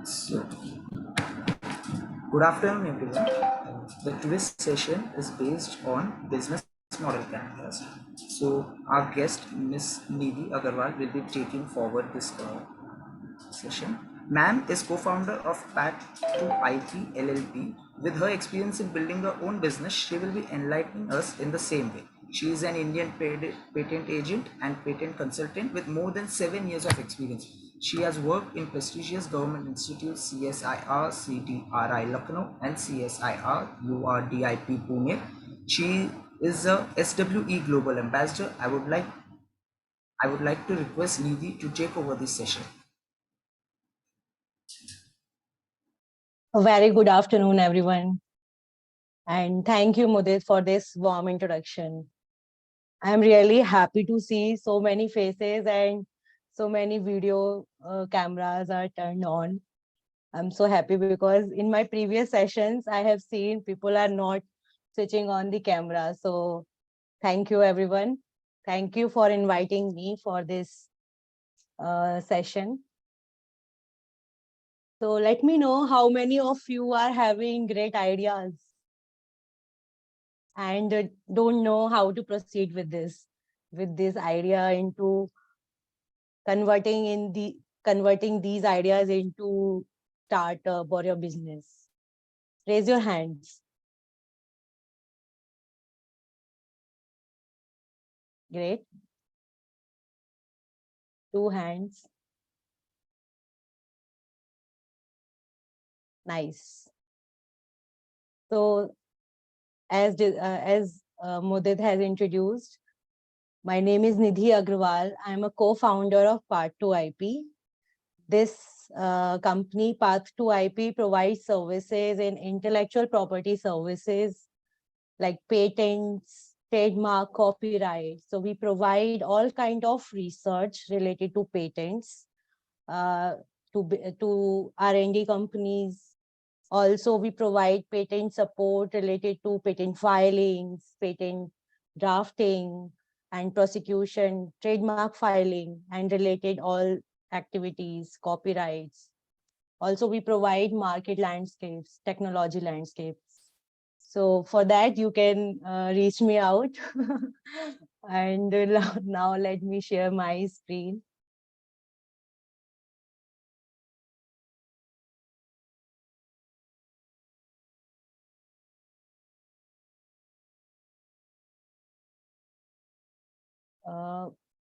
So, good afternoon, everyone. The today's session is based on business model canvas. So, our guest, Miss Nidhi Agarwal, will be taking forward this session. Ma'am is co-founder of Path2IP LLP. With her experience in building her own business, she will be enlightening us in the same way. She is an Indian patent agent and patent consultant with more than 7 years of experience. She has worked in prestigious government institutes CSIR, CDRI Lucknow, and CSIR URDIP Pune. She is a SWE Global Ambassador. I would like to request Nidhi to take over this session. A very good afternoon, everyone. And thank you, Mudit, for this warm introduction. I'm really happy to see so many faces and so many video cameras are turned on. I'm so happy because in my previous sessions, I have seen people are not switching on the camera. So thank you, everyone. Thank you for inviting me for this session. So let me know how many of you are having great ideas and don't know how to proceed with this idea into converting these ideas into startup or your business. Raise your hands. Great. 2 hands. Nice. So as Mudit has introduced, my name is Nidhi Agrawal. I'm a co-founder of Path2IP. This company, Path2IP, provides services in intellectual property services like patents, trademark, copyright. So we provide all kind of research related to patents to R&D companies. Also, we provide patent support related to patent filings, patent drafting and prosecution, trademark filing, and related all activities, copyrights. Also, we provide market landscapes, technology landscapes. So for that, you can reach me out. And now let me share my screen.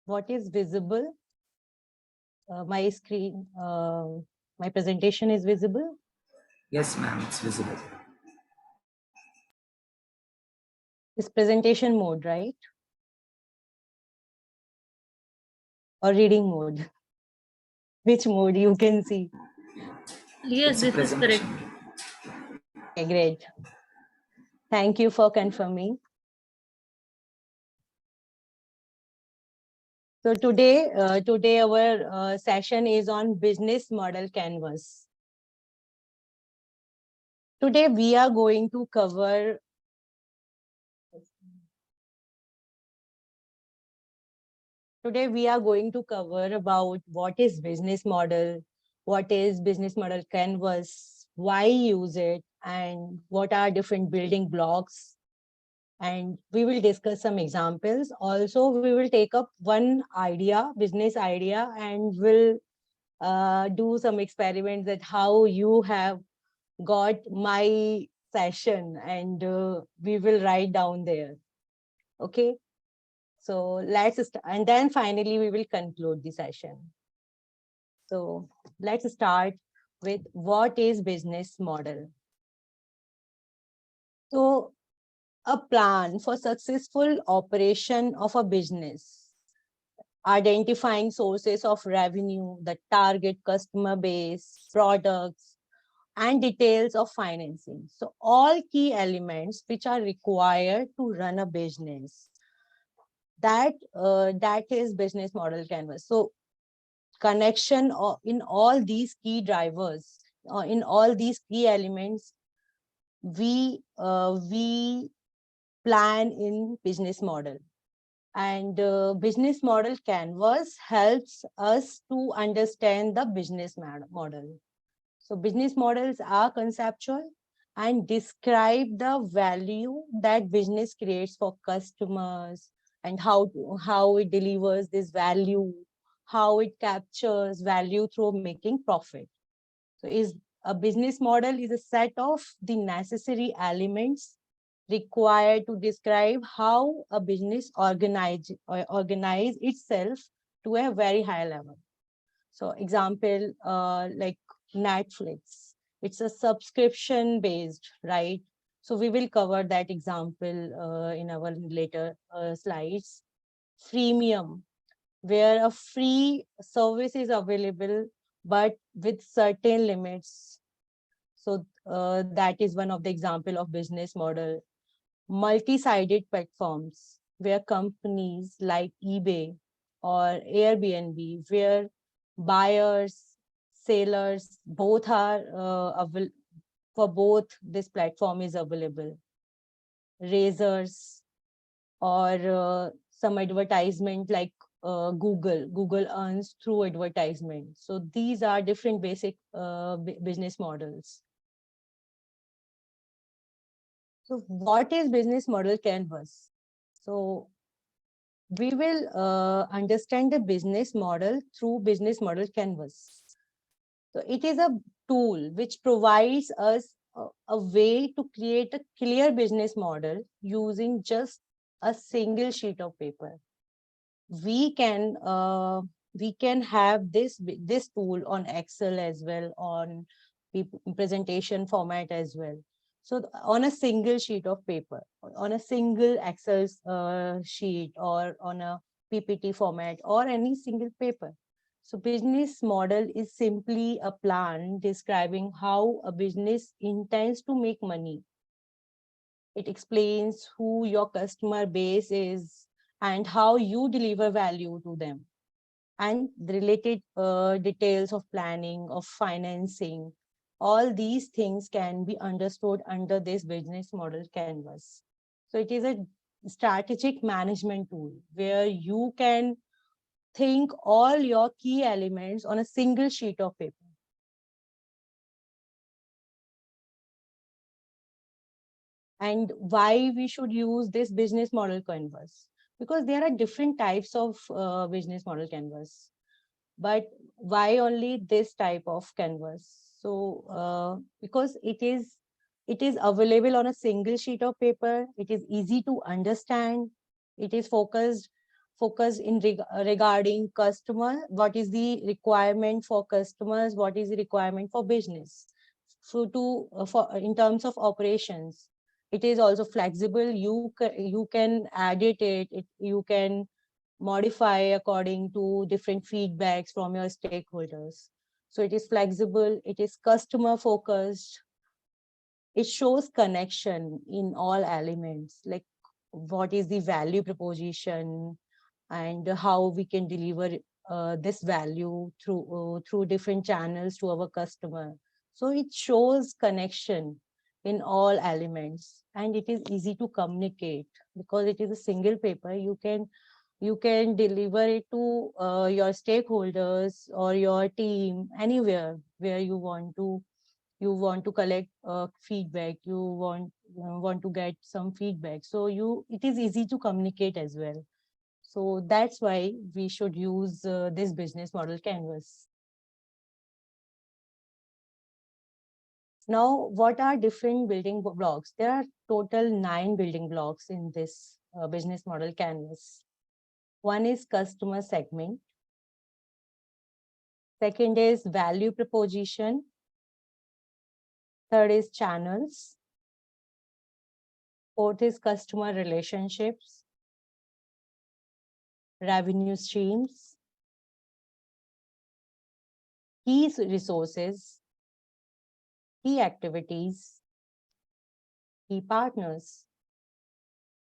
What is visible? My screen, my presentation is visible? Yes, ma'am, it's visible. It's presentation mode, right? Or reading mode? Which mode you can see? Yes, this is correct. Okay, great. Thank you for confirming. So today our session is on business model canvas. Today we are going to cover about what is business model, what is business model canvas, why use it, and what are different building blocks. And we will discuss some examples. Also, we will take up one idea, business idea, and we'll do some experiments that how you have got my session, and we will write down there. Okay. So let's start, and then finally we will conclude the session. So let's start with what is business model. So a plan for successful operation of a business, identifying sources of revenue, the target customer base, products, and details of financing. So all key elements which are required to run a business. That is business model canvas. So connection in all these key drivers, in all these key elements, we plan in business model. And business model canvas helps us to understand the business model. So business models are conceptual and describe the value that business creates for customers, and how it delivers this value, how it captures value through making profit. So a business model is a set of the necessary elements required to describe how a business organize itself to a very high level. So example, like Netflix, it's a subscription based, right? So we will cover that example in our later slides. Freemium, where a free service is available, but with certain limits. So that is one of the example of business model. Multi-sided platforms, where companies like eBay or Airbnb, where buyers, sellers, both are for both this platform is available. Razors, or some advertisement like Google earns through advertisement. So these are different basic business models. So what is business model canvas? So we will understand the business model through business model canvas. So it is a tool which provides us a way to create a clear business model using just a single sheet of paper. We can have this tool on Excel as well, on presentation format as well. So on a single sheet of paper, on a single Excel sheet, or on a PPT format, or any single paper. So business model is simply a plan describing how a business intends to make money. It explains who your customer base is and how you deliver value to them, and the related details of planning, of financing. All these things can be understood under this business model canvas. So it is a strategic management tool where you can think all your key elements on a single sheet of paper. And why we should use this business model canvas? Because there are different types of business model canvas. But why only this type of canvas? So because it is available on a single sheet of paper, it is easy to understand, it is focused in regarding customer, what is the requirement for customers, what is the requirement for business. So for in terms of operations, it is also flexible. You can edit it, you can modify according to different feedbacks from your stakeholders. So it is flexible, it is customer focused, it shows connection in all elements, like what is the value proposition and how we can deliver this value through different channels to our customer. So it shows connection in all elements, and it is easy to communicate because it is a single paper. You can deliver it to your stakeholders or your team anywhere where you want to collect feedback, you want to get some feedback. So it is easy to communicate as well. So that's why we should use this business model canvas. Now, what are different building blocks? There are total 9 building blocks in this business model canvas. One is customer segment. Second is value proposition. Third is channels. Fourth is customer relationships, revenue streams, key resources, key activities, key partners,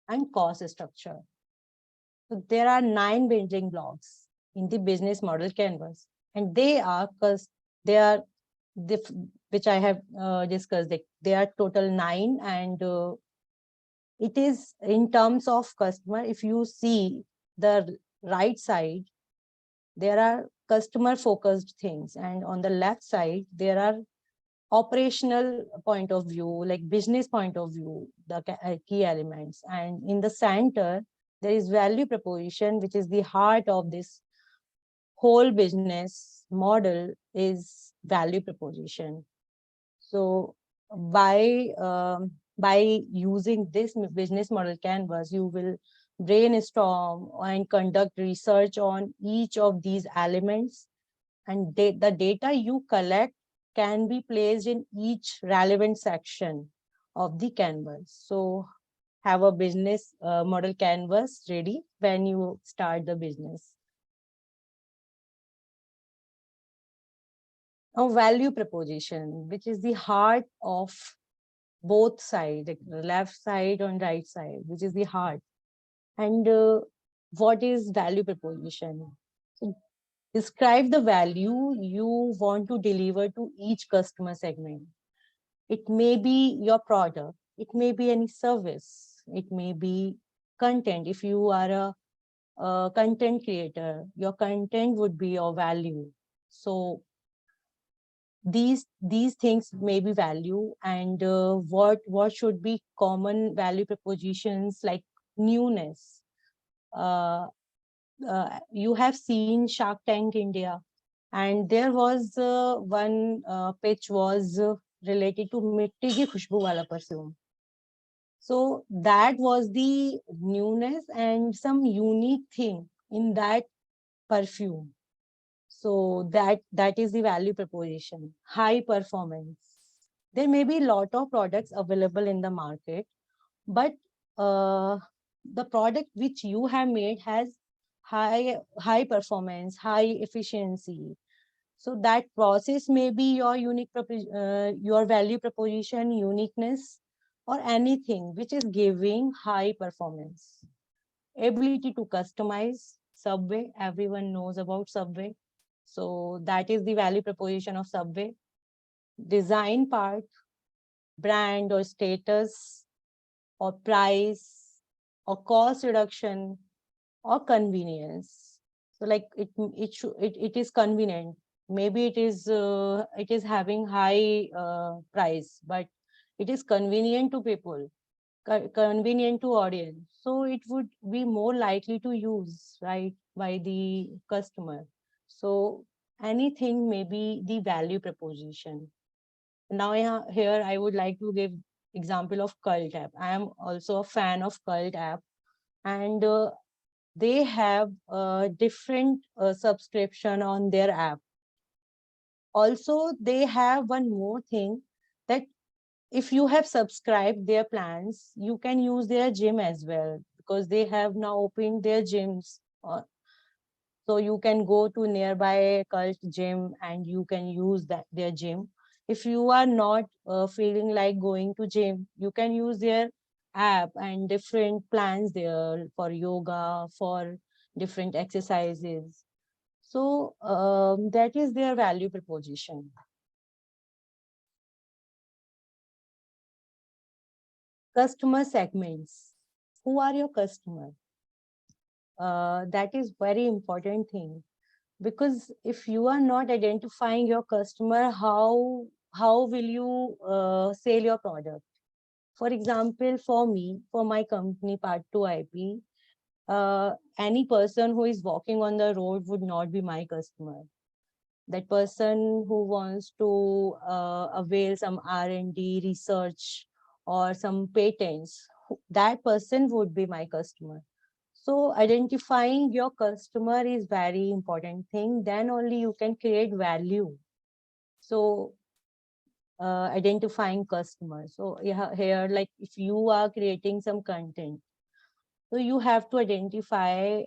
and cost structure. So there are 9 building blocks in the business model canvas, and which I have discussed. They are total 9, and it is in terms of customer. If you see the right side, there are customer focused things. And on the left side, there are operational point of view, like business point of view, the key elements. And in the center, there is value proposition, which is the heart of this whole business model is value proposition. So by using this business model canvas, you will brainstorm and conduct research on each of these elements, and the data you collect can be placed in each relevant section of the canvas. So have a business model canvas ready when you start the business. Now, value proposition, which is the heart of both sides, like the left side and right side, which is the heart. And what is value proposition? So describe the value you want to deliver to each customer segment. It may be your product, it may be any service, it may be content. If you are a content creator, your content would be your value. So these things may be value. And what should be common value propositions, like newness. You have seen Shark Tank India, and there was one pitch was related to Mitti Ki Khushboo Wala perfume. So that was the newness and some unique thing in that perfume. So that is the value proposition. High performance. There may be a lot of products available in the market, but the product which you have made has high performance, high efficiency. So that process may be your your value proposition, uniqueness, or anything which is giving high performance. Ability to customize. Subway, everyone knows about Subway. So that is the value proposition of Subway. Design part, brand or status, or price, or cost reduction, or convenience. So like it is convenient. Maybe it is having high price, but it is convenient to people, convenient to audience. So it would be more likely to use, right, by the customer. So anything may be the value proposition. Now here I would like to give example of Cult app. I am also a fan of Cult app, and they have a different subscription on their app. Also, they have one more thing, that if you have subscribed their plans, you can use their gym as well, because they have now opened their gyms. So you can go to nearby Cult gym and you can use their gym. If you are not feeling like going to gym, you can use their app and different plans there for yoga, for different exercises. So that is their value proposition. Customer segments. Who are your customers? That is very important thing, because if you are not identifying your customer, how will you sell your product? For example, for me, for my company Part2 IP, any person who is walking on the road would not be my customer. That person who wants to avail some R&D research or some patents, that person would be my customer. So identifying your customer is very important thing. Then only you can create value. So identifying customers. So here, like if you are creating some content, so you have to identify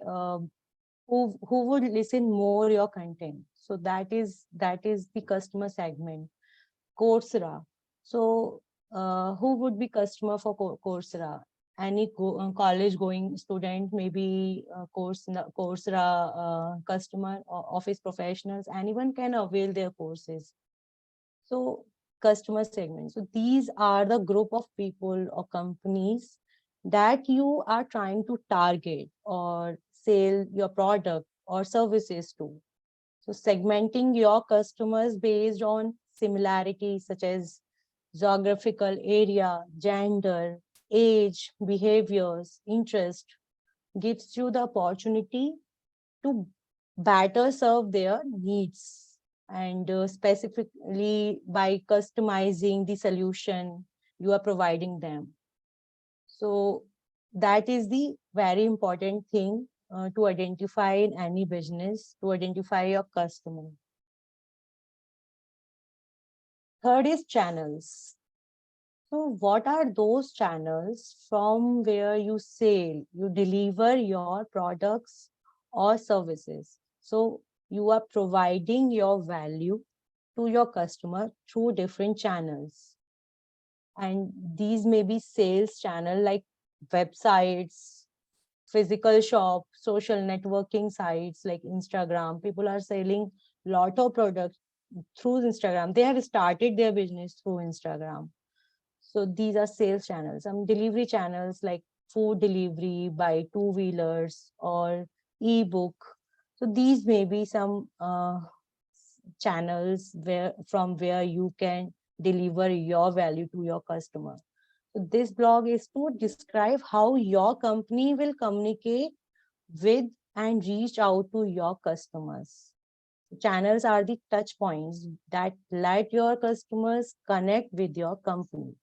who would listen more your content. So that is the customer segment. Coursera. So who would be customer for Coursera? Any college going student, maybe Coursera customer, or office professionals, anyone can avail their courses. So customer segment. So these are the group of people or companies that you are trying to target or sell your product or services to. So segmenting your customers based on similarities such as geographical area, gender, age, behaviors, interest gives you the opportunity to better serve their needs, and specifically by customizing the solution you are providing them. So that is the very important thing to identify in any business, to identify your customer. Third is channels. So what are those channels from where you sell, you deliver your products or services? So you are providing your value to your customer through different channels. And these may be sales channel like websites, physical shop, social networking sites like Instagram. People are selling lot of products through Instagram. They have started their business through Instagram. So these are sales channels. Some delivery channels like food delivery by two-wheelers or ebook. So these may be some channels from where you can deliver your value to your customer. So this blog is to describe how your company will communicate with and reach out to your customers. Channels are the touch points that let your customers connect with your company.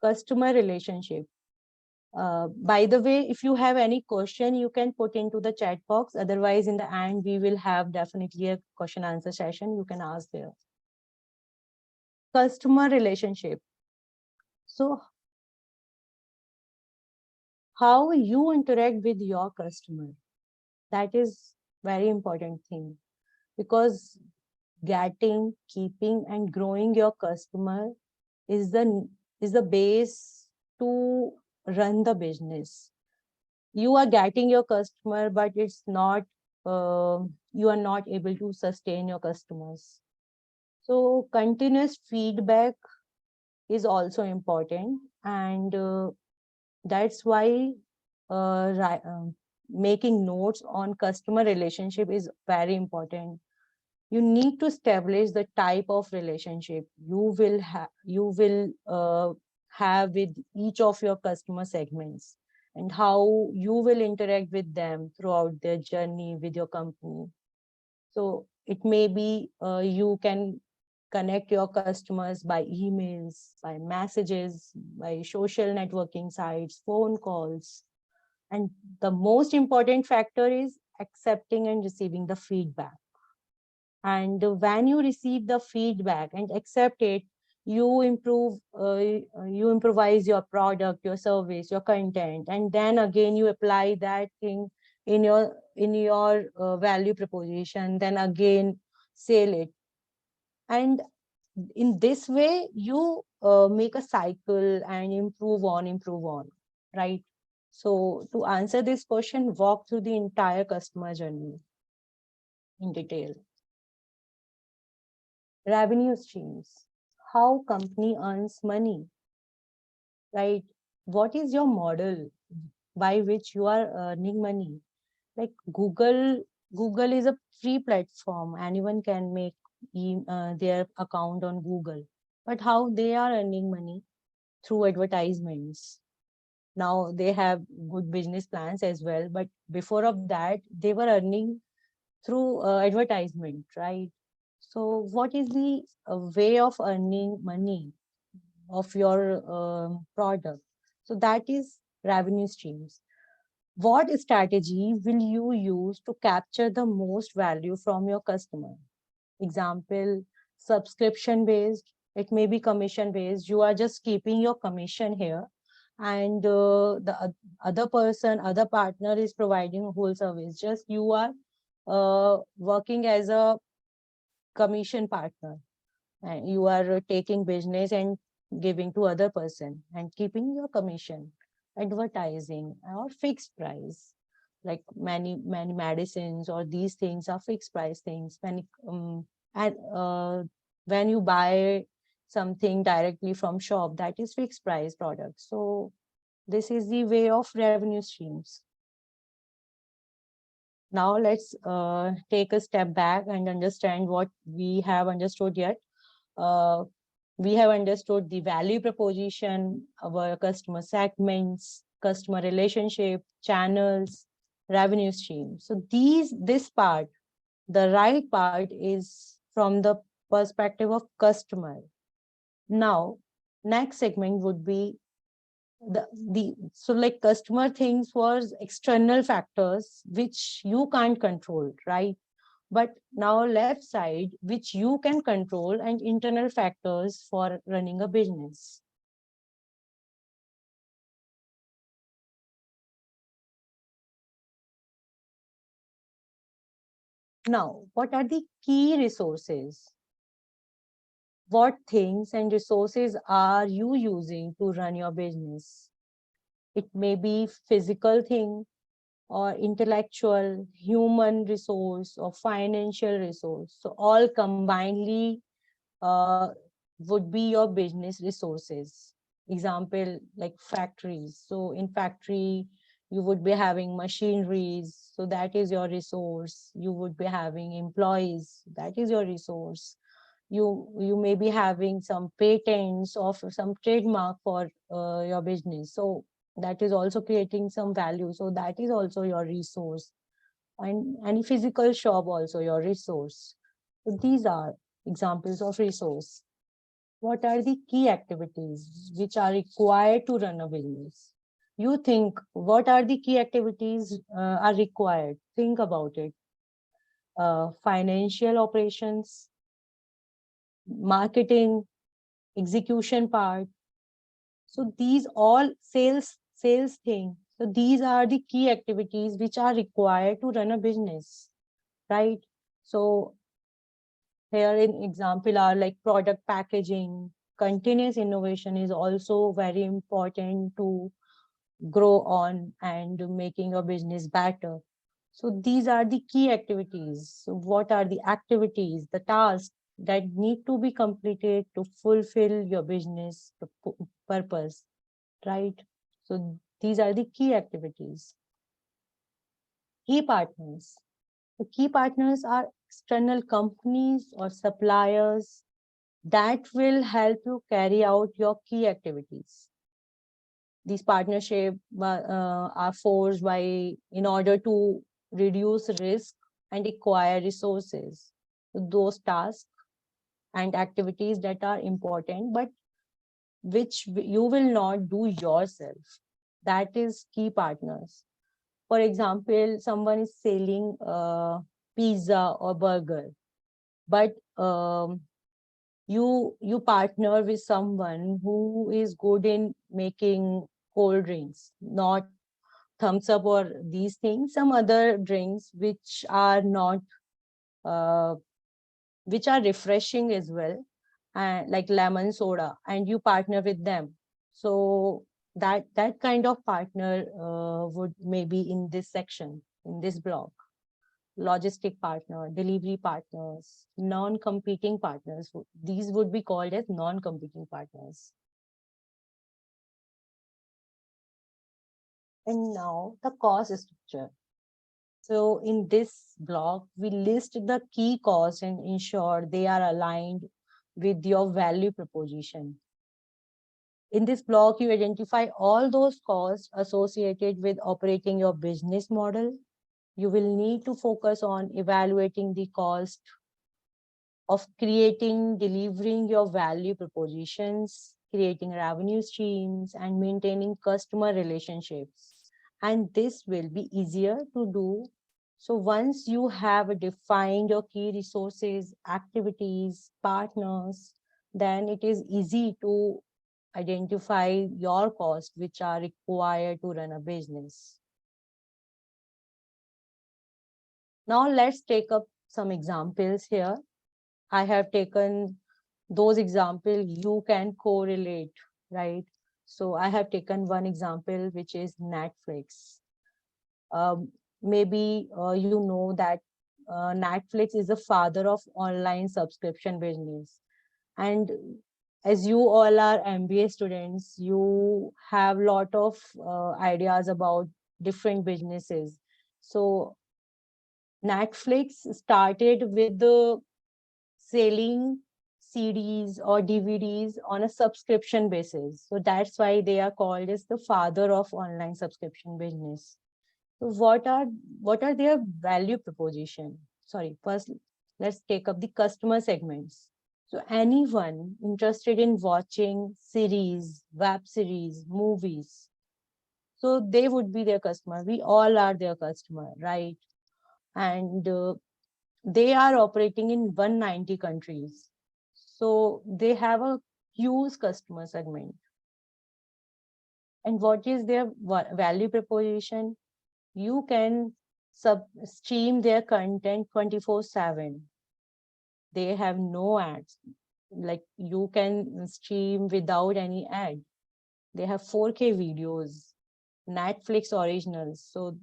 Customer relationship. By the way, if you have any question, you can put into the chat box. Otherwise, in the end, we will have definitely a question answer session. You can ask there. Customer relationship. So how you interact with your customer, that is very important thing, because getting, keeping and growing your customer is the base to run the business. You are getting your customer, but it's not you are not able to sustain your customers. So continuous feedback is also important, and that's why making notes on customer relationship is very important. You need to establish the type of relationship you will have with each of your customer segments, and how you will interact with them throughout their journey with your company. So it may be you can connect your customers by emails, by messages, by social networking sites, phone calls. And the most important factor is accepting and receiving the feedback. And when you receive the feedback and accept it, you improvise your product, your service, your content, and then again you apply that thing in your value proposition, then again sell it. And in this way you make a cycle and improve on, right? So to answer this question, walk through the entire customer journey in detail. Revenue streams, how company earns money, right? What is your model by which you are earning money? Like Google is a free platform. Anyone can make their account on Google. But how they are earning money? Through advertisements. Now they have good business plans as well, but before of that, they were earning through advertisement, right? So what is the way of earning money of your product? So that is revenue streams. What strategy will you use to capture the most value from your customer? Example, subscription based, it may be commission based. You are just keeping your commission here, and the other partner is providing a whole service. Just you are working as a commission partner, and you are taking business and giving to other person and keeping your commission. Advertising or fixed price, like many medicines or these things are fixed price things. And when you buy something directly from shop, that is fixed price product. So this is the way of revenue streams. Now let's take a step back and understand what we have understood yet. We have understood the value proposition, our customer segments, customer relationship, channels, revenue stream. So this part, the right part, is from the perspective of customer. Now, next segment would be so like customer things was external factors which you can't control, right? But now left side, which you can control, and internal factors for running a business. Now, what are the key resources? What things and resources are you using to run your business? It may be physical thing, or intellectual, human resource, or financial resource. So all combinedly would be your business resources. Example, like factories. So in factory, you would be having machineries. So that is your resource. You would be having employees. That is your resource. You may be having some patents or some trademark for your business. So that is also creating some value. So that is also your resource. And any physical shop also your resource. So these are examples of resource. What are the key activities which are required to run a business? You think, what are the key activities are required? Think about it. Financial operations, marketing, execution part. So these all sales thing. So these are the key activities which are required to run a business, right? So here in example are like product packaging. Continuous innovation is also very important to grow on and making your business better. So these are the key activities. So what are the activities, the tasks that need to be completed to fulfill your business purpose, right? So these are the key activities. Key partners. The key partners are external companies or suppliers that will help you carry out your key activities. These partnerships are forged in order to reduce risk and acquire resources. Those tasks and activities that are important, but which you will not do yourself. That is key partners. For example, someone is selling pizza or burger, but you partner with someone who is good in making cold drinks, not thumbs up or these things, some other drinks which are not which are refreshing as well, and like lemon soda, and you partner with them. So that kind of partner would maybe in this section, in this block. Logistic partner, delivery partners, non-competing partners. These would be called as non-competing partners. And now the cost structure. So in this block, we list the key costs and ensure they are aligned with your value proposition. In this block, you identify all those costs associated with operating your business model. You will need to focus on evaluating the cost of delivering your value propositions, creating revenue streams, and maintaining customer relationships. And this will be easier to do. So once you have defined your key resources, activities, partners, then it is easy to identify your costs which are required to run a business. Now let's take up some examples here. I have taken those examples you can correlate, right? So I have taken one example, which is Netflix. Maybe you know that Netflix is the father of online subscription business. And as you all are MBA students, you have lot of ideas about different businesses. So Netflix started with the selling CDs or DVDs on a subscription basis. So that's why they are called as the father of online subscription business. So what are their value proposition? Sorry, first let's take up the customer segments. So anyone interested in watching series, web series, movies, so they would be their customer. We all are their customer, right? And they are operating in 190 countries. So they have a huge customer segment. And what is their value proposition? You can stream their content 24/7. They have no ads. Like you can stream without any ad. They have 4K videos, Netflix originals. So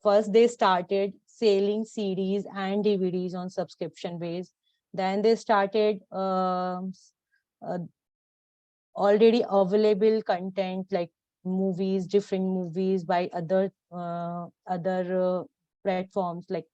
first they started selling CDs and DVDs on subscription base. Then they started uh, already available content like movies, different movies by other platforms, like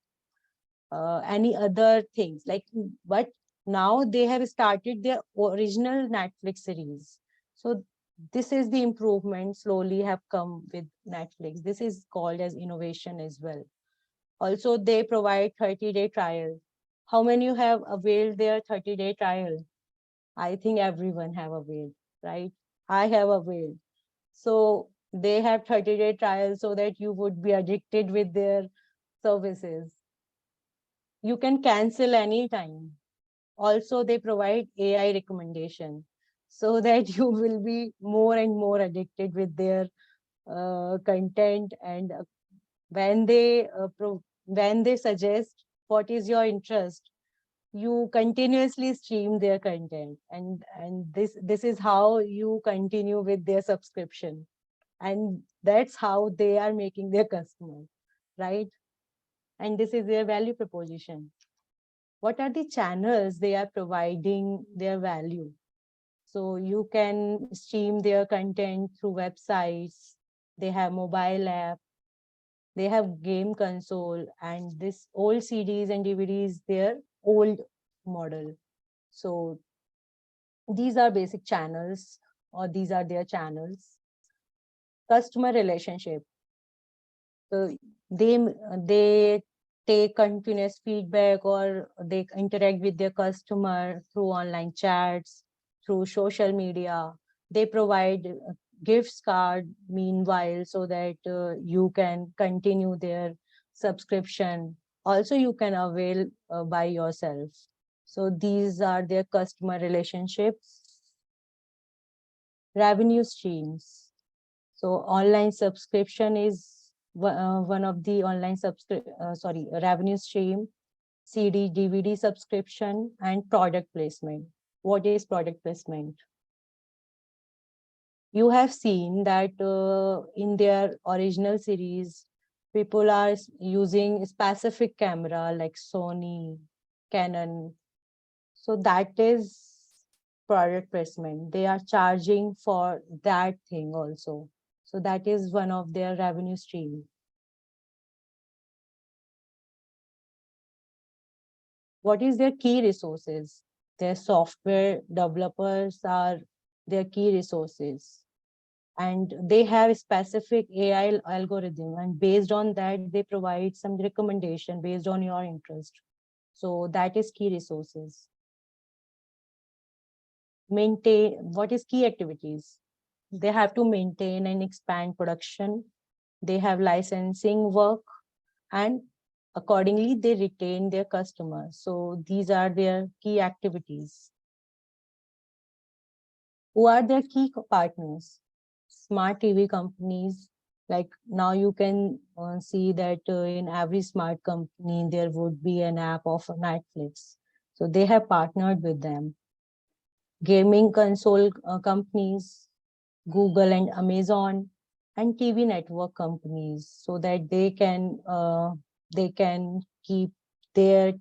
any other things like, but now they have started their original Netflix series. So this is the improvement slowly have come with Netflix. This is called as innovation as well. Also they provide 30-day trial. How many you have availed their 30-day trial? I think everyone have availed, right? I have availed. So they have 30-day trial so that you would be addicted with their services. You can cancel anytime. Also, they provide AI recommendation so that you will be more and more addicted with their content. And when they suggest what is your interest, you continuously stream their content, and this is how you continue with their subscription, and that's how they are making their customers, right? And this is their value proposition. What are the channels they are providing their value? So you can stream their content through websites. They have mobile app. They have game console, and this old CDs and DVDs, their old model. So these are basic channels, or these are their channels. Customer relationship. So they take continuous feedback, or they interact with their customer through online chats, through social media. They provide gifts card meanwhile, so that you can continue their subscription. Also you can avail by yourself. So these are their customer relationships. Revenue streams. So online subscription is one of the revenue stream. CD, DVD subscription, and product placement. What is product placement? You have seen that in their original series, people are using specific camera like Sony, Canon. So that is product placement. They are charging for that thing also. So that is one of their revenue stream. What is their key resources? Their software developers are their key resources. And they have specific AI algorithm, and based on that, they provide some recommendation based on your interest. So that is key resources. Maintain, what is key activities? They have to maintain and expand production. They have licensing work, and accordingly they retain their customers. So these are their key activities. Who are their key partners? Smart TV companies. Like now you can see that in every smart company there would be an app of Netflix. So they have partnered with them. Gaming console companies, Google and Amazon, and TV network companies, so that they can keep their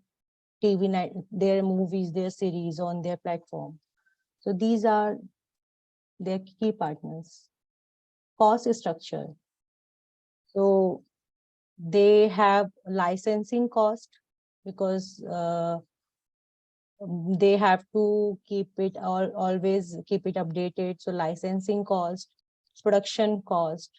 their movies, their series on their platform. So these are their key partners. Cost structure. So they have licensing cost because they have to keep it always keep it updated. So licensing cost, production cost,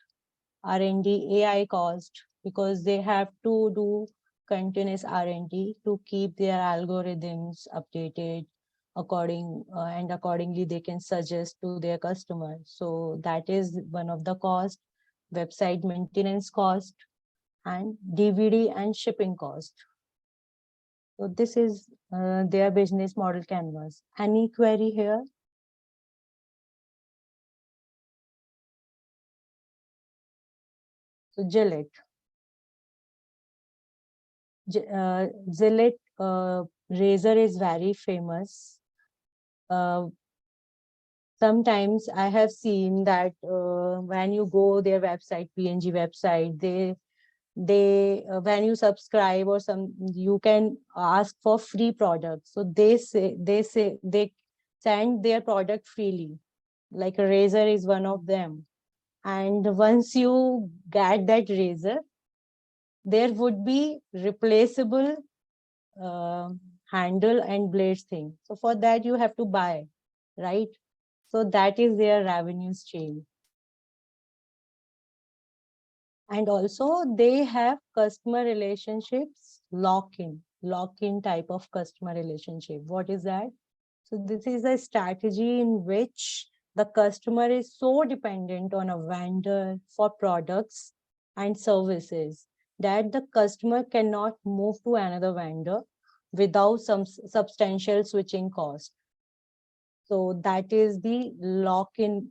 R&D, AI cost, because they have to do continuous R&D to keep their algorithms updated and accordingly they can suggest to their customers. So that is one of the cost, website maintenance cost, and DVD and shipping cost. So this is their business model canvas. Any query here? So Gillette. Gillette razor is very famous. Sometimes I have seen that when you go their website, P&G website, they when you subscribe or you can ask for free products. So they send their product freely, like a razor is one of them. And once you get that razor, there would be replaceable handle and blades thing. So for that you have to buy, right? So that is their revenue stream. And also they have customer relationships, lock-in type of customer relationship. What is that? So this is a strategy in which the customer is so dependent on a vendor for products and services that the customer cannot move to another vendor without some substantial switching cost. So that is the lock-in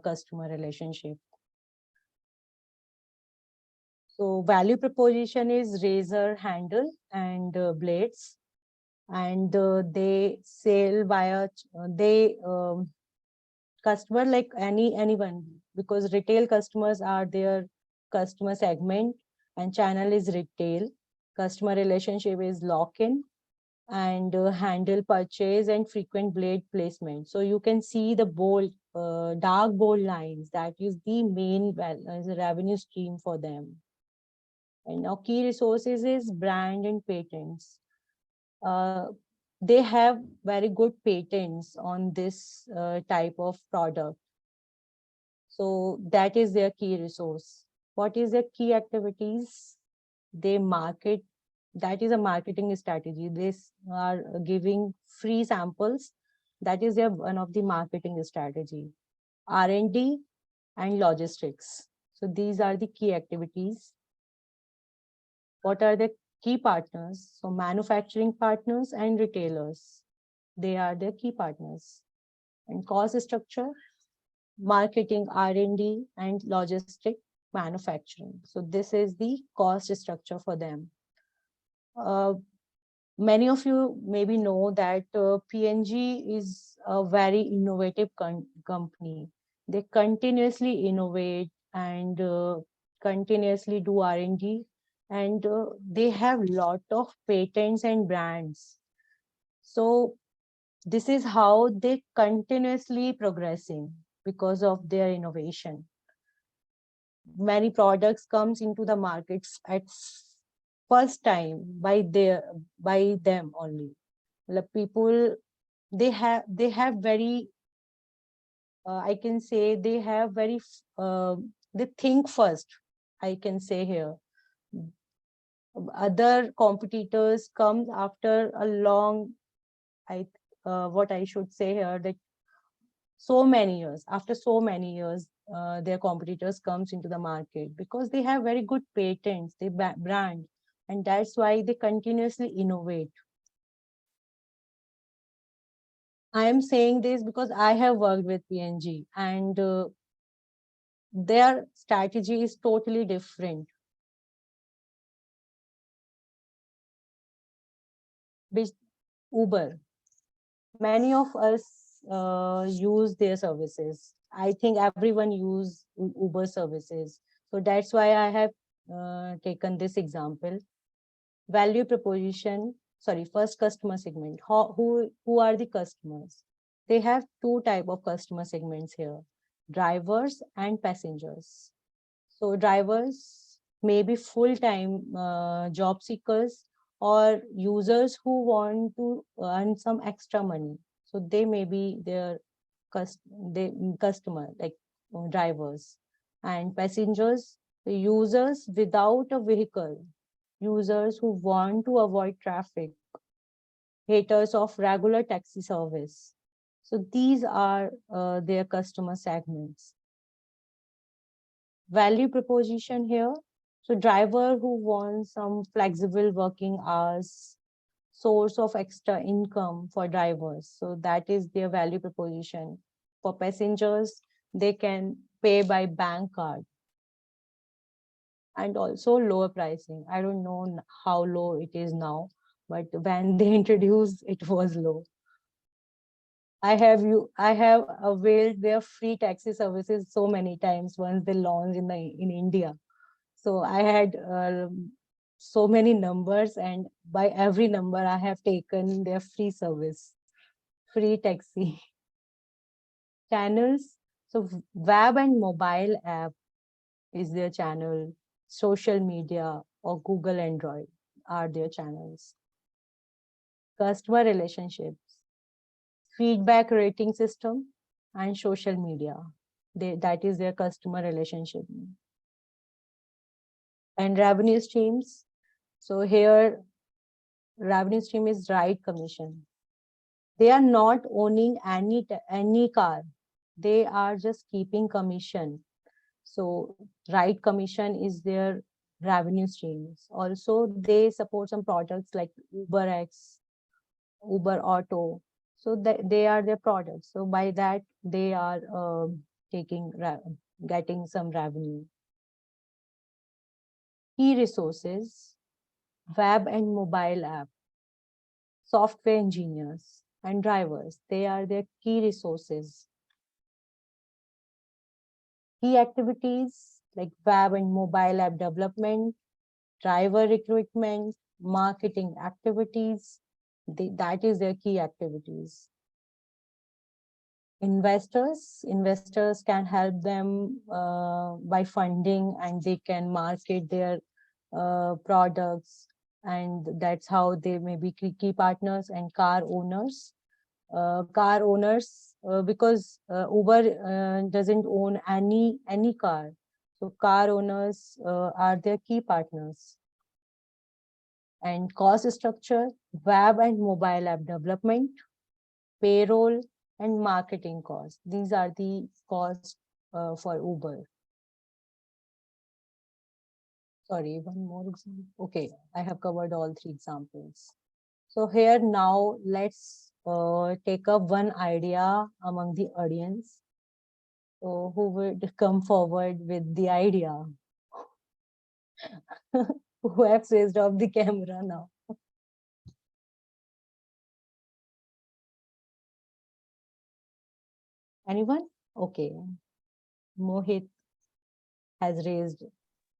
customer relationship. So value proposition is razor handle and blades, and they sell via customer like anyone, because retail customers are their customer segment and channel is retail. Customer relationship is lock-in and handle purchase and frequent blade placement. So you can see the bold, dark bold lines. That is the main revenue stream for them. And now key resources is brand and patents. They have very good patents on this type of product. So that is their key resource. What is their key activities? They market. That is a marketing strategy. They are giving free samples. That is their one of the marketing strategy. R&D and logistics. So these are the key activities. What are the key partners? So manufacturing partners and retailers. They are the key partners. And cost structure, marketing, R&D, and logistic manufacturing. So this is the cost structure for them. Many of you maybe know that P&G is a very innovative company. They continuously innovate and continuously do R&D, and they have lot of patents and brands. So this is how they continuously progressing because of their innovation. Many products comes into the markets at first time by them only. Like people, they have very I can say they have very they think first, I can say here. Other competitors come after a long, what I should say here, that so many years, after so many years, their competitors comes into the market because they have very good patents, they brand, and that's why they continuously innovate. I am saying this because I have worked with P&G, and their strategy is totally different. Uber, many of us use their services. I think everyone use Uber services. So that's why I have taken this example. Value proposition, sorry, first customer segment. Who are the customers? they have two type of customer segments here, drivers and passengers. So drivers may be full-time job seekers or users who want to earn some extra money. So they may be their customer, like drivers, and passengers, the users without a vehicle, users who want to avoid traffic, haters of regular taxi service. So these are their customer segments. Value proposition here. So driver who wants some flexible working hours, source of extra income for drivers. So that is their value proposition. For passengers, they can pay by bank card. And also lower pricing. I don't know how low it is now, but when they introduced, it was low. I have availed their free taxi services so many times once they launched in India. So I had so many numbers, and by every number I have taken their free service, free taxi channels. So web and mobile app is their channel, social media or Google Android are their channels. Customer relationships, feedback rating system, and social media. That is their customer relationship. And revenue streams. So here, revenue stream is ride commission. They are not owning any car. They are just keeping commission. So ride commission is their revenue streams. Also, they support some products like UberX, Uber Auto. So they are their products. So by that, they are getting some revenue. Key resources, web and mobile app, software engineers and drivers. They are their key resources. Key activities like web and mobile app development, driver recruitment, marketing activities. That is their key activities. Investors can help them by funding, and they can market their products, and that's how they may be key partners. And car owners, because Uber doesn't own any car, so car owners are their key partners. And cost structure, web and mobile app development, payroll, and marketing costs. These are the costs for Uber. Sorry, one more example. Okay, I have covered all three examples. So here now let's take up one idea among the audience. So who would come forward with the idea? Who have switched off the camera now? Anyone? Okay. Mohit has raised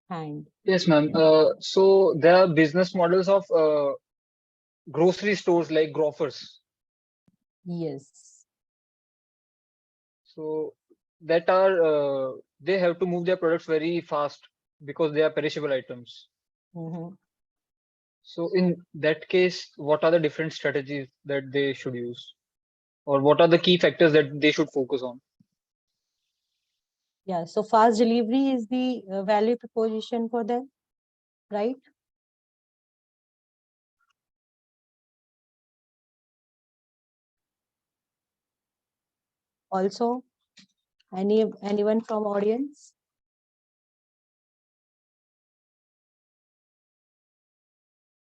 hand. Yes, ma'am. So there are business models of grocery stores like Grofers. Yes. So that are they have to move their products very fast because they are perishable items. Mhm. So in that case, what are the different strategies that they should use, or what are the key factors that they should focus on? Yeah, so fast delivery is the value proposition for them, right? Also, anyone from audience?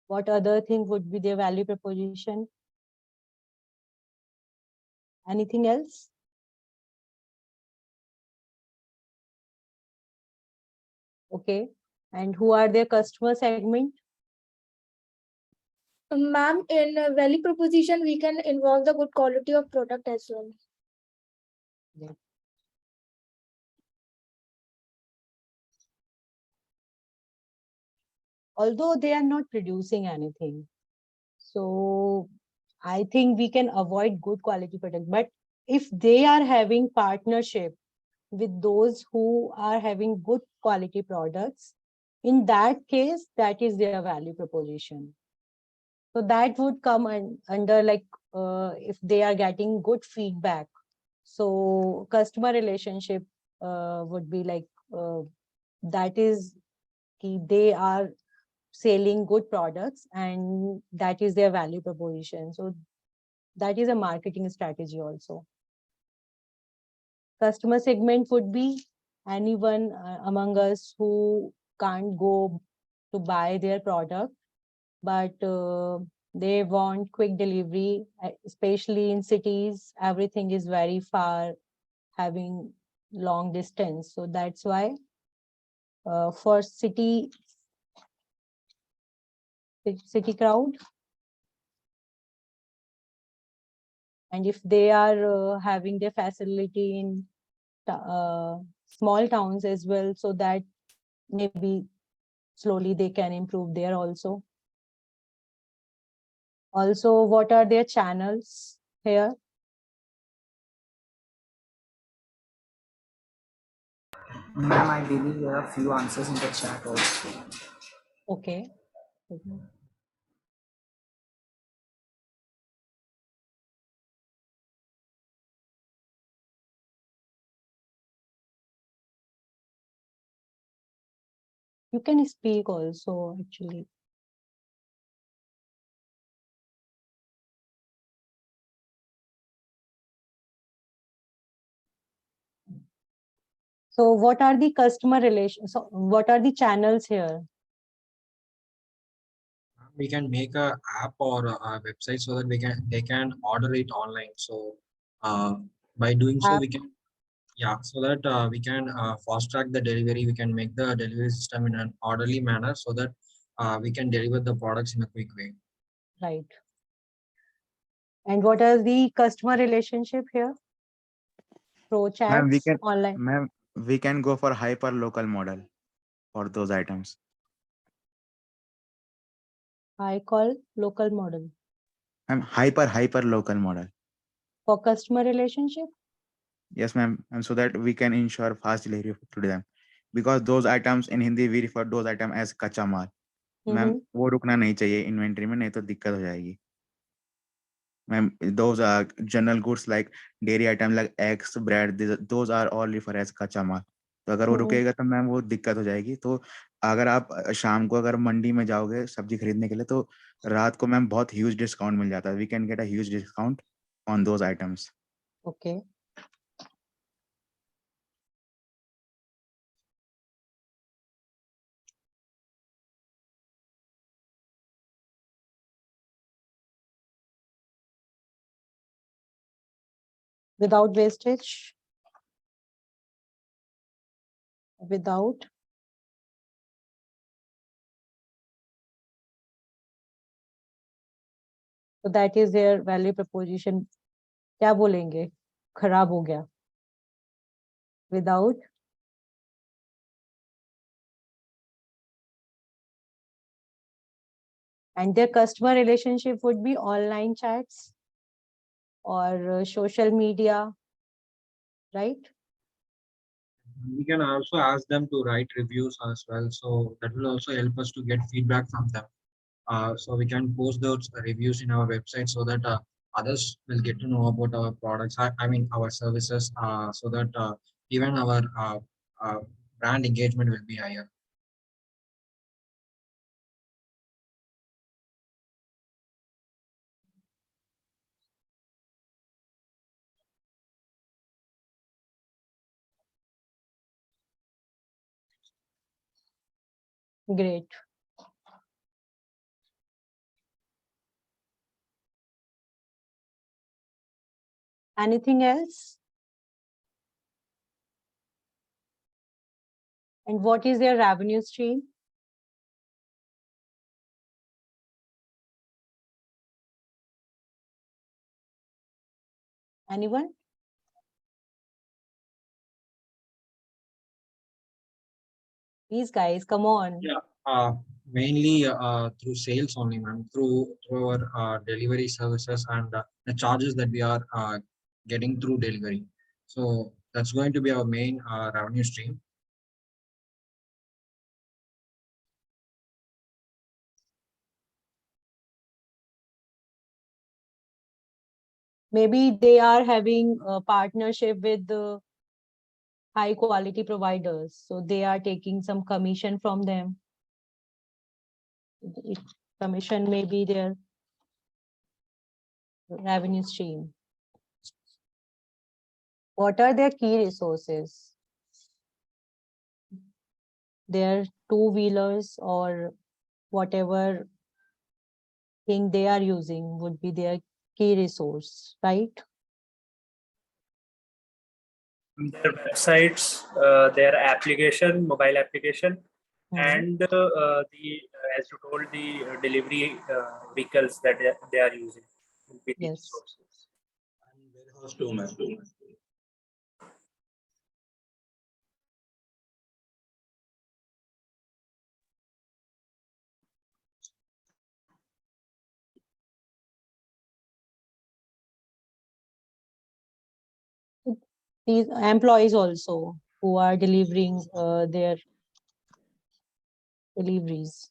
What other thing would be their value proposition? Anything else? Okay. And who are their customer segment? Ma'am, in value proposition, we can involve the good quality of product as well. Yeah. Although they are not producing anything. So I think we can avoid good quality product, but if they are having partnership with those who are having good quality products, in that case, that is their value proposition. So that would come under like if they are getting good feedback. So customer relationship would be like that is they are selling good products and that is their value proposition. So that is a marketing strategy also. Customer segment would be anyone among us who can't go to buy their product, but they want quick delivery, especially in cities. Everything is very far, having long distance. So that's why for city crowd, and if they are having their facility in small towns as well, so that maybe slowly they can improve there also. Also, what are their channels here? Ma'am, I believe there are few answers in the chat also. Okay. Mhm. You can speak also, actually. So what are the customer relations? So what are the channels here? We can make a app or a website so that they can order it online. So by doing so, App. we can so that we can fast track the delivery. We can make the delivery system in an orderly manner so that we can deliver the products in a quick way. Right. And what are the customer relationship here? Pro Ma'am, chats, online. we can go for hyper local model for those items. I call local model Ma'am, hyper local model. for customer relationship. Yes, ma'am. And so that we can ensure fast delivery to them. Because those items in Hindi we refer those items as कच्चा माल. Ma'am वो रुकना नहीं चाहिए inventory में, नहीं तो दिक्कत हो जाएगी. Ma'am, those are general goods like dairy item like eggs, bread, those are all refer as कच्चा माल. तो अगर वो रुकेगा तो मैम वो दिक्कत हो जाएगी. तो अगर आप शाम को अगर मंडी में जाओगे सब्जी खरीदने के लिए तो रात को मैम बहुत ह्यूज डिस्काउंट मिल जाता है. We can get a huge discount on those items. Okay. Without wastage. Without. So that is their value proposition. क्या बोलेंगे? खराब हो गया. Without. And their customer relationship would be online chats or social media, right? We can also ask them to write reviews as well. So that will also help us to get feedback from them. So we can post those reviews in our website so that others will get to know about our products. I mean our services, so that even our brand engagement will be higher. Great. Anything else? And what is their revenue stream? Anyone? Please, guys, come on. Yeah, mainly through sales only, ma'am. Through our delivery services and the charges that we are getting through delivery. So that's going to be our main revenue stream. Maybe they are having a partnership with the high quality providers, so they are taking some commission from them. Commission may be their revenue stream. What are their key resources? Their two-wheelers or whatever thing they are using would be their key resource, right? Their websites, their application, mobile application, and the as you told, the delivery vehicles that they are using will be the Yes. resources. And warehouse too, ma'am. These employees also who are delivering their deliveries.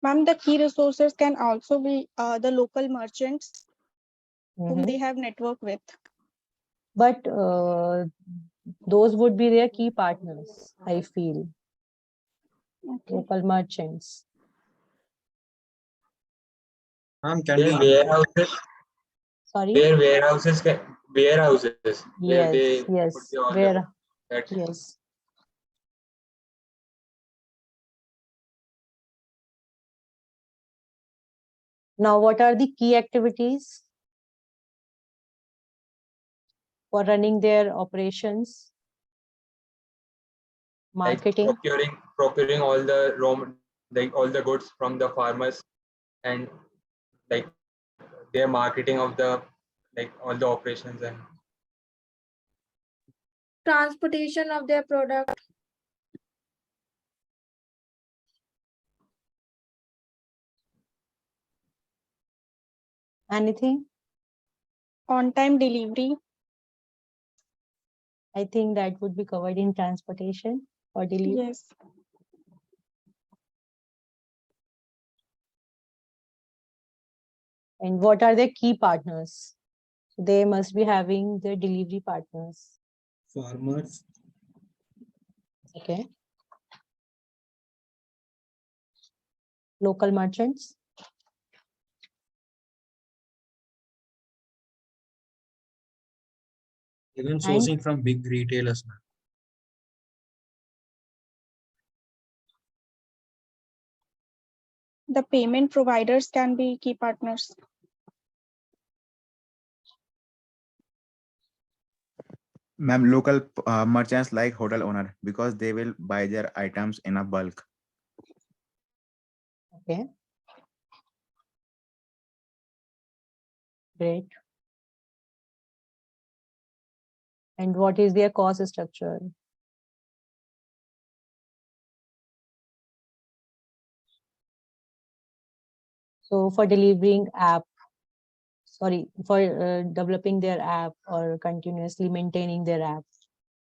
Ma'am, the key resources can also be the local merchants whom Mhm. they have network with. But those would be their key partners, I feel, Okay. local merchants. Ma'am, can Their we warehouses, Sorry? their warehouses where Yes, they yes, put the all the where, that's yes. Now, what are the key activities for running their operations? like Marketing, procuring all the like all the goods from the farmers, and like their marketing of the like all the operations and Transportation of their product. anything? On-time delivery. I think that would be covered in transportation or delivery. Yes. And what are their key partners? They must be having their delivery partners. farmers? Okay. Local merchants. Even sourcing from big retailers, ma'am. The payment providers can be key partners. Ma'am, local merchants like hotel owner because they will buy their items in a bulk. Okay. Great. And what is their cost structure? So for delivering app, sorry, for developing their app or continuously maintaining their app.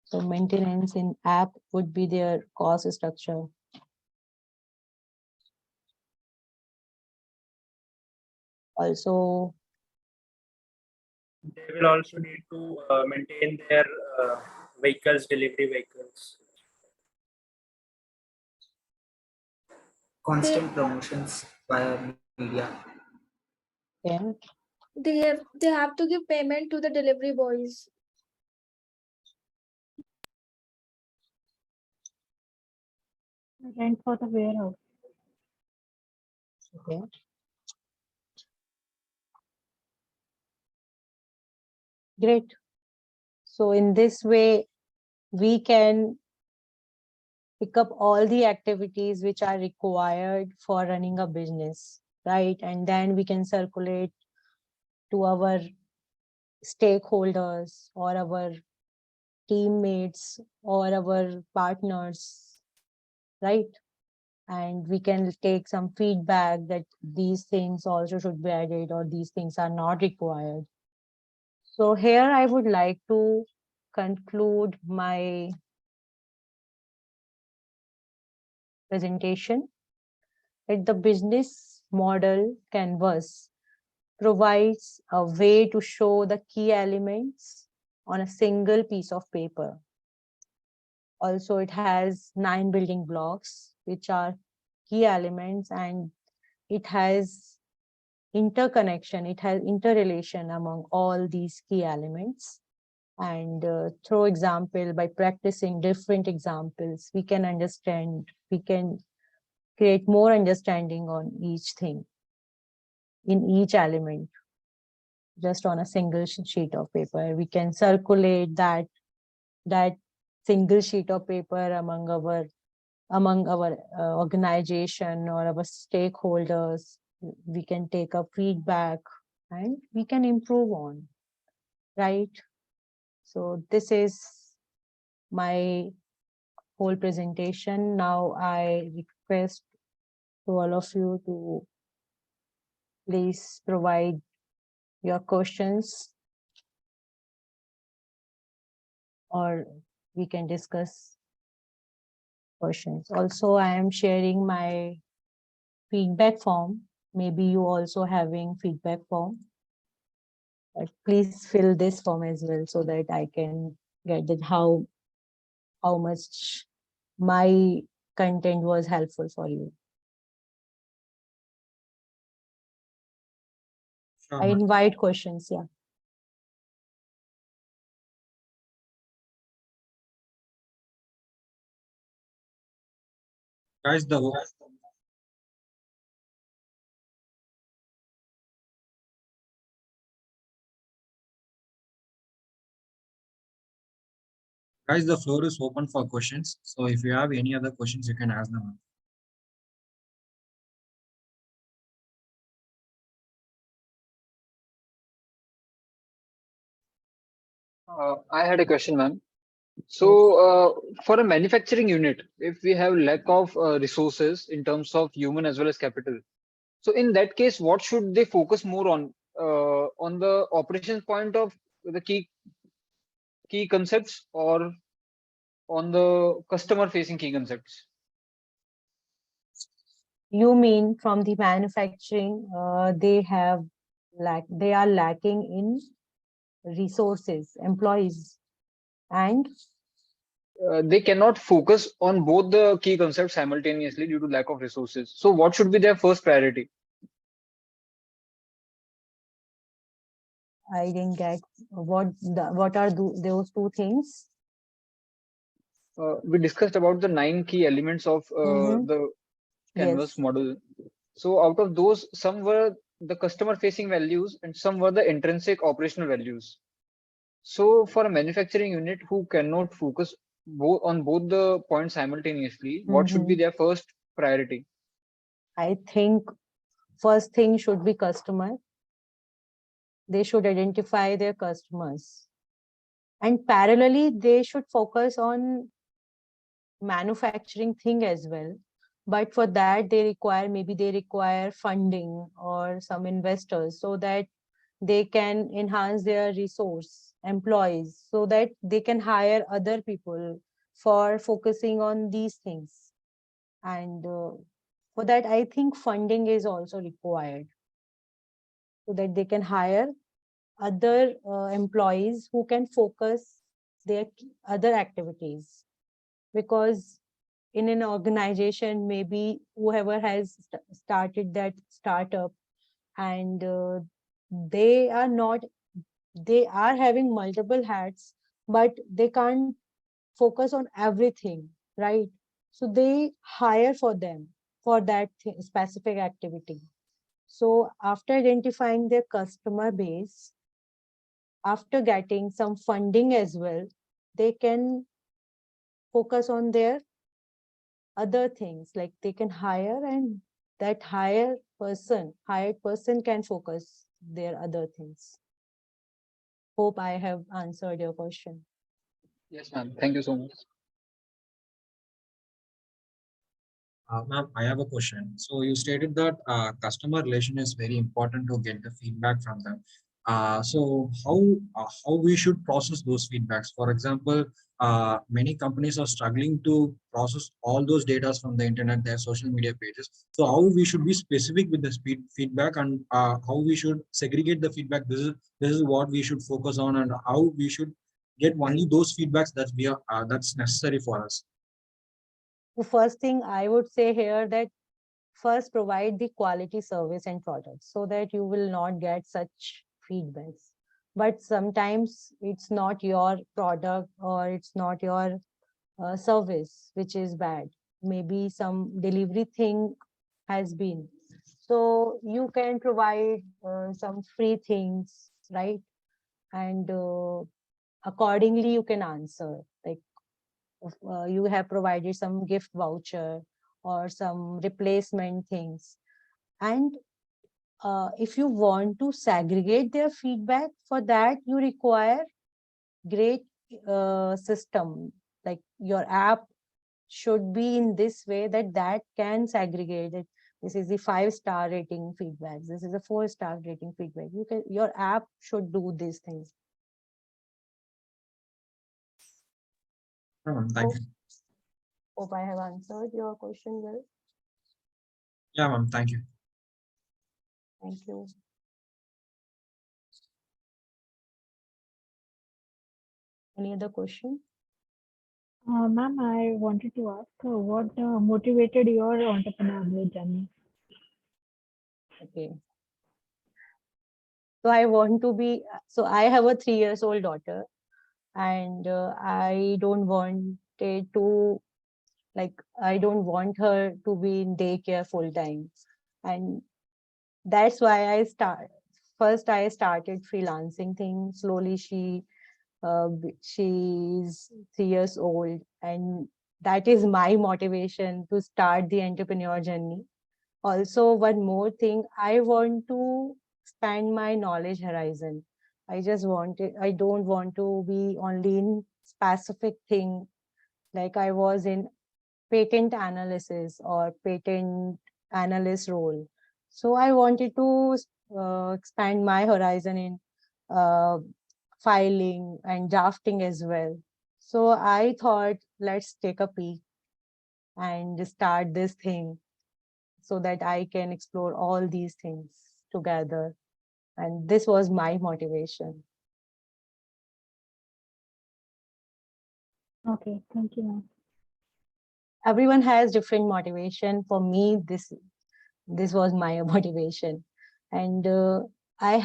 So maintenance in app would be their cost structure. Also, They will also need to maintain their vehicles, delivery vehicles. Constant promotions via media. yeah, They have to give payment to the delivery boys. Rent for the warehouse. okay. Great. So in this way, we can pick up all the activities which are required for running a business, right? And then we can circulate to our stakeholders or our teammates or our partners, right? and we can take some feedback that these things also should be added or these things are not required. So here I would like to conclude my presentation that the business model canvas provides a way to show the key elements on a single piece of paper. Also, it has 9 building blocks, which are key elements, and it has interconnection, it has interrelation among all these key elements. And through example, by practicing different examples, we can understand, we can create more understanding on each thing in each element just on a single sheet of paper. We can circulate that single sheet of paper among our organization or our stakeholders. We can take a feedback and we can improve on, right? So this is my whole presentation. Now I request to all of you to please provide your questions, or we can discuss questions. Also, I am sharing my feedback form. Maybe you also having feedback form. But please fill this form as well so that I can get that how much my content was helpful for you. Sure, I ma'am. invite questions, yeah. Guys, the floor is open for questions. So if you have any other questions, you can ask them. I had a question, ma'am. So, for a manufacturing unit, if we have lack of resources in terms of human as well as capital, so in that case, what should they focus more on the operations point of the key concepts, or on the customer facing key concepts? You mean from the manufacturing, they are lacking in resources, employees, and They cannot focus on both the key concepts simultaneously due to lack of resources. So, what should be their first priority? I didn't get what are those two things. We discussed about the 9 key elements of the Canvas Yes. model. So out of those, some were the customer facing values and some were the intrinsic operational values. So for a manufacturing unit who cannot focus on both the points simultaneously, what should be their first priority? I think first thing should be customer. They should identify their customers. And parallelly, they should focus on manufacturing thing as well. But for that, maybe they require funding or some investors so that they can enhance their resource employees so that they can hire other people for focusing on these things. And for that, I think funding is also required so that they can hire other employees who can focus their other activities. Because in an organization, maybe whoever has started that startup and they are having multiple hats, but they can't focus on everything, right? So they hire for them for that specific activity. So after identifying their customer base, after getting some funding as well, they can focus on their other things, like they can hire, and that hired person can focus their other things. Hope I have answered your question. Yes, ma'am. Thank you so much. Ma'am, I have a question. So you stated that customer relation is very important to get the feedback from them. So how we should process those feedbacks? For example, many companies are struggling to process all those data from the internet, their social media pages. So how we should be specific with the feedback, and how we should segregate the feedback. This is what we should focus on, and how we should get only those feedbacks that we are that's necessary for us. The first thing I would say here that first provide the quality service and products so that you will not get such feedbacks. But sometimes it's not your product or it's not your service which is bad. Maybe some delivery thing has been. So you can provide some free things, right? And accordingly you can answer. Like if, you have provided some gift voucher or some replacement things. And if you want to segregate their feedback, for that you require great system. Like your app should be in this way that can segregate it. This is the 5-star rating feedback. This is a 4-star rating feedback. Your app should do these things. Thank you. Hope I have answered your question well. Yeah, ma'am. Thank you. Thank you. Any other question? Ma'am, I wanted to ask what motivated your entrepreneurial journey? Okay. So I want to be, so I have a 3-year-old daughter, and I don't want it to, like, I don't want her to be in daycare full time. And that's why first I started freelancing thing. Slowly she's 3 years old, and that is my motivation to start the entrepreneur journey. Also, one more thing, I want to expand my knowledge horizon. I don't want to be only in specific thing, like I was in patent analysis or patent analyst role. So I wanted to expand my horizon in uh, filing and drafting as well. So I thought, let's take a peek and start this thing so that I can explore all these things together. And this was my motivation. Okay, thank you, ma'am. Everyone has different motivation. For me, this was my motivation. And I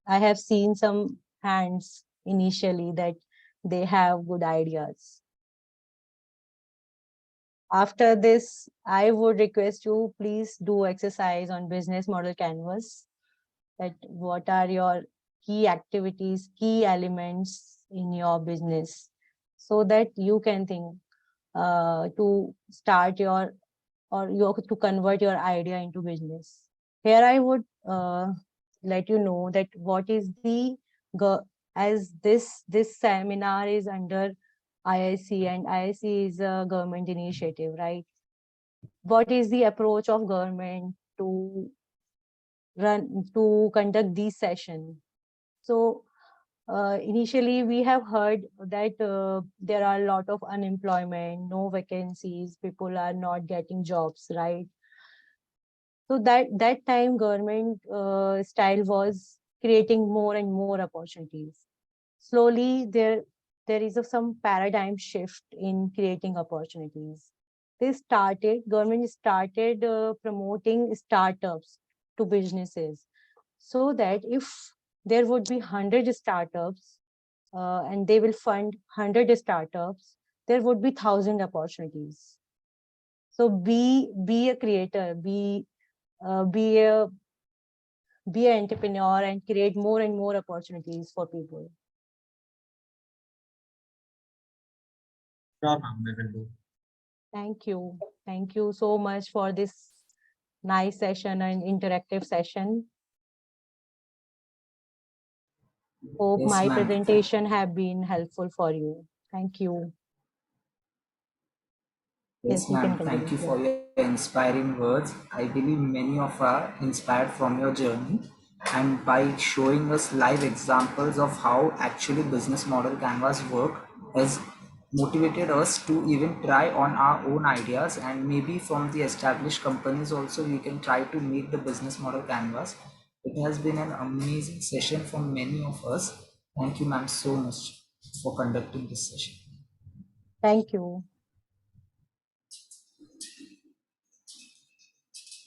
have seen some hands initially that they have good ideas. After this, I would request you, please do exercise on business model canvas. That what are your key activities, key elements in your business, so that you can think to start your, or to convert your idea into business. Here I would let you know that what is the, as this seminar is under IIC, and IIC is a government initiative, right? What is the approach of government to conduct these sessions? So initially we have heard that there are a lot of unemployment, no vacancies, people are not getting jobs, right? So that time government style was creating more and more opportunities. Slowly there is some paradigm shift in creating opportunities. Government started promoting startups to businesses, so that if there would be 100 startups and they will fund 100 startups, there would be 1,000 opportunities. So be a creator, be an entrepreneur and create more and more opportunities for people. Sure, ma'am, we will do. Thank you. Thank you so much for this nice session and interactive session. Hope Yes, my ma'am. presentation have been helpful for you. Thank you. Yes, you can ma'am. Thank you continue. for your inspiring words. I believe many of us are inspired from your journey, and by showing us live examples of how actually business model canvas work has motivated us to even try on our own ideas, and maybe from the established companies also we can try to make the business model canvas. It has been an amazing session for many of us. Thank you, ma'am, so much for conducting this session. Thank you.